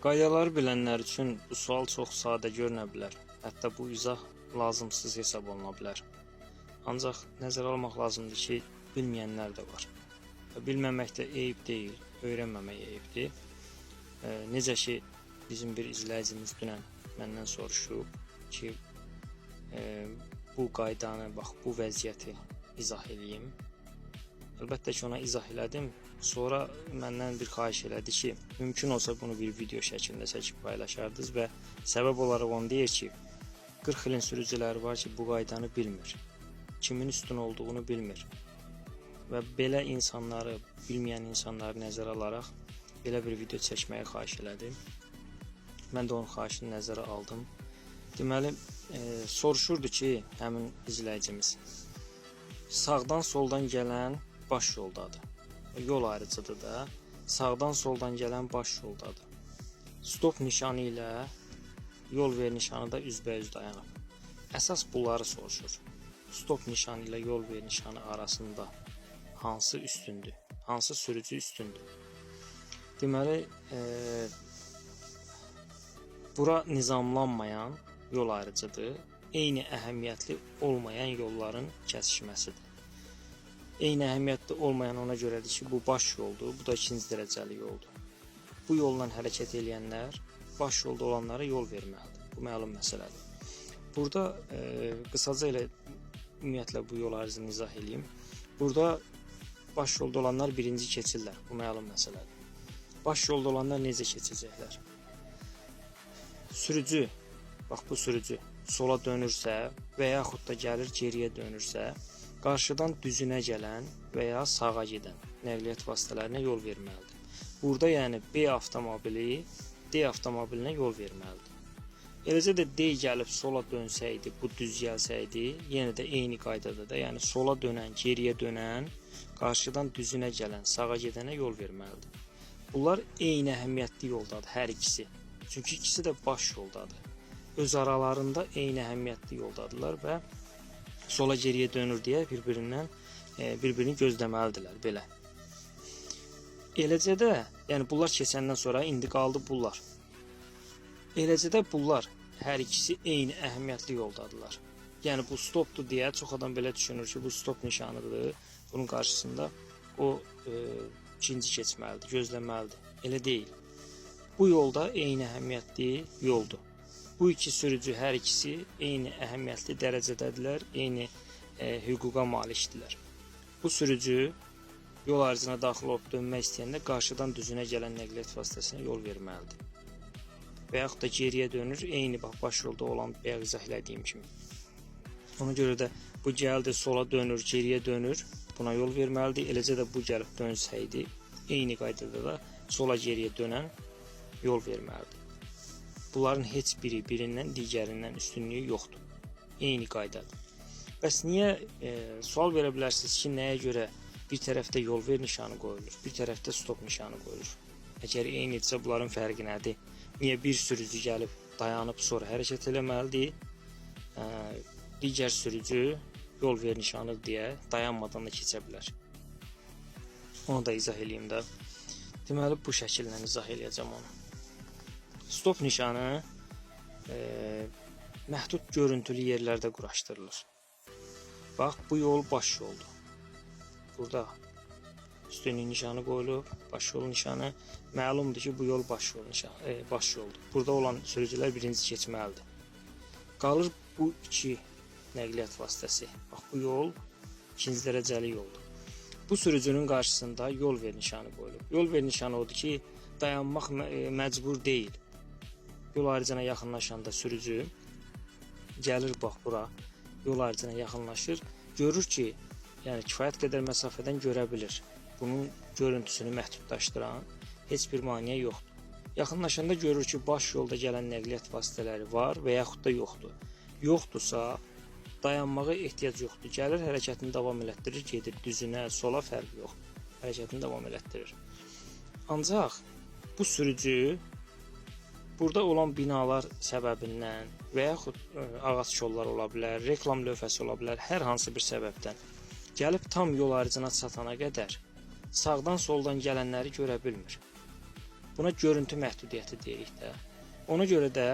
Qaydaları bilənlər üçün bu sual çox sadə görünə bilər. Hətta bu izah lazımsız hesab oluna bilər. Ancaq nəzərə almaq lazımdır ki, bilməyənlər də var. Bilməmək də eyib deyil, öyrənməmək eyibdir. Necə ki, bizim bir izləyicimiz dünən məndən soruşub ki, bu qaydanı, bax, bu vəziyyəti izah eləyim. Əlbəttə ki, ona izah elədim. Sonra məndən bir xahiş elədi ki, mümkün olsa bunu bir video şəklində çəkib paylaşardınız və səbəb olaraq onu deyir ki, 40 ilin sürücüləri var ki, bu qaydanı bilmir. Kimin üstün olduğunu bilmir. Və belə insanları, bilməyən insanları nəzərə alaraq belə bir video çəkməyə xahiş elədim. Mən də onun xahişini nəzərə aldım. Deməli, soruşurdu ki, həmin izləyicimiz, sağdan soldan gələn baş yoldadır. Yol ayrıcıdır da, sağdan soldan gələn baş yoldadır. Stop nişanı ilə yol ver nişanı da üzbəüz dayanıb. Əsas bunları soruşur. Stop nişanı ilə yol ver nişanı arasında hansı üstündür? Hansı sürücü üstündür? Deməli, bura nizamlanmayan yol ayrıcıdır. Eyni əhəmiyyətli olmayan yolların kəsişməsidir. Eyni əhəmiyyətli olmayan ona görədir ki, bu baş yoldur, bu da ikinci dərəcəli yoldur. Bu yolla hərəkət edənlər baş yolda olanlara yol verməlidir. Bu məlum məsələdir. Burada qısaca ilə ümumiyyətlə bu yol ayrıcını izah edeyim. Burada baş yolda olanlar birinci keçirlər. Bu məlum məsələdir. Baş yolda olanlar necə keçəcəklər? Sürücü, bax bu sürücü sola dönürsə və yaxud da gəlir geriyə dönürsə, qarşıdan düzünə gələn və ya sağa gedən nəqliyyat vasitələrinə yol verməlidir. Burada yəni B avtomobili D avtomobilinə yol verməlidir. Eləcə də D gəlib sola dönsəydi, bu düz gəlsəydi, yenə də eyni qaydada da, yəni sola dönən, geriyə dönən, qarşıdan düzünə gələn, sağa gedənə yol verməlidir. Bunlar eyni əhəmiyyətli yoldadır, hər ikisi. Çünki ikisi də baş yoldadır. Öz aralarında eyni əhəmiyyətli yoldadırlar və sola geriyə dönür deyə bir-birini gözləməlidirlər belə. Eləcə də, yəni bunlar keçəndən sonra indi qaldı bunlar. Eləcə də bunlar hər ikisi eyni əhəmiyyətli yoldadırlar. Yəni bu stopdur deyə çox adam belə düşünür ki, bu stop nişanıdır. Bunun qarşısında o ikinci keçməlidir, gözləməlidir. Elə deyil. Bu yolda eyni əhəmiyyətli yoldur. Bu iki sürücü hər ikisi eyni əhəmiyyətli dərəcədədirlər, eyni hüquqa malikdirlər. Bu sürücü yol ayrıcına daxil olub dönmək istəyəndə qarşıdan düzünə gələn nəqliyyat vasitəsinə yol verməlidir. Və yaxud da geriyə dönür, eyni baş yolda olan bayaq izah elədiyim kimi. Ona görə də bu gəldi, sola dönür, geriyə dönür, buna yol verməlidir. Eləcə də bu gəlib dönsəydi, eyni qaydada da sola geriyə dönən yol verməlidir. Bunların heç biri birindən digərindən üstünlüyü yoxdur. Eyni qaydadır. Bəs niyə sual verə bilərsiniz ki, nəyə görə bir tərəfdə yol ver nişanı qoyulur, bir tərəfdə stop nişanı qoyulur? Əgər eynidirsə bunların fərqi nədir? Niyə bir sürücü gəlib dayanıb sonra hərəkət eləməlidir? Digər sürücü yol ver nişanı deyə dayanmadan da keçə bilər. Onu da izah eləyim də. Deməli bu şəkillə izah eləyəcəm onu. Stop nişanı məhdud görüntülü yerlərdə quraşdırılır. Bax, bu yol baş yoldur. Burada üstünlük nişanı qoyulub, baş yol nişanı. Məlumdur ki, bu yol baş yoldur. Burada olan sürücülər birinci keçməlidir. Qalır bu iki nəqliyyat vasitəsi. Bax, bu yol ikinci dərəcəli yoldur. Bu sürücünün qarşısında yol ver nişanı qoyulub. Yol ver nişanı odur ki, dayanmaq məcbur deyil. Yol ayrıcına yaxınlaşanda sürücü gəlir bax bura, yol ayrıcına yaxınlaşır, görür ki, yəni kifayət qədər məsafədən görə bilir. Bunun görüntüsünü məhdudlaşdıran heç bir maneə yoxdur. Yaxınlaşanda görür ki, baş yolda gələn nəqliyyat vasitələri var və yaxud da yoxdur. Yoxdursa, dayanmağa ehtiyac yoxdur. Gəlir, hərəkətini davam elətdirir, gedir düzünə, sola fərqi yoxdur. Hərəkətini davam elətdirir. Ancaq bu sürücü burada olan binalar səbəbindən və yaxud ağac kollar ola bilər, reklam lövhəsi ola bilər, hər hansı bir səbəbdən gəlib tam yol ayrıcına çatana qədər sağdan soldan gələnləri görə bilmir. Buna görüntü məhdudiyyəti deyirik də. Ona görə də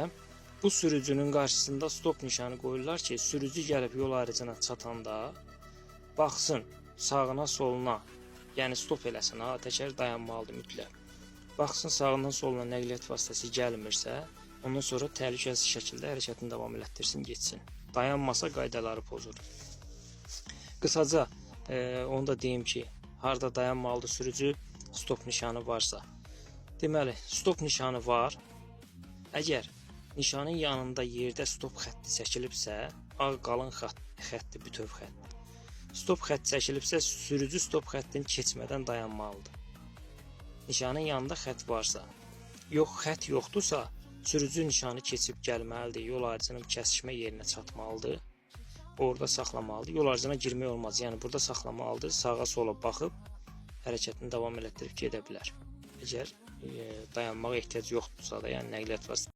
bu sürücünün qarşısında stop nişanı qoyurlar ki, sürücü gəlib yol ayrıcına çatanda baxsın sağına, soluna, yəni stop eləsin ha, təkər dayanmalıdır mütləq. Baxsın sağından soluna nəqliyyat vasitəsi gəlmirsə, ondan sonra təhlükəsiz şəkildə hərəkətini davam elətdirsin, getsin. Dayanmasa qaydaları pozur. Qısaca onu da deyim ki, harda dayanmalıdır sürücü, stop nişanı varsa. Deməli, stop nişanı var. Əgər nişanın yanında yerdə stop xətti çəkilibsə, ağ qalın xətti, bütöv xətti. Stop xətti çəkilibsə, sürücü stop xəttini keçmədən dayanmalıdır. Nişanın yanında xətt varsa, yox xətt yoxdursa, sürücü nişanı keçib gəlməlidir, yol ayrıcının kəsişmə yerinə çatmalıdır. Orada saxlamalıdır. Yol ayrıcına girmək olmaz. Yəni burada saxlamalıdır. Sağa sola baxıb hərəkətini davam elətdirib gedə bilər. Əgər dayanmağa ehtiyac yoxdursa da, yəni nəqliyyat vasitəsi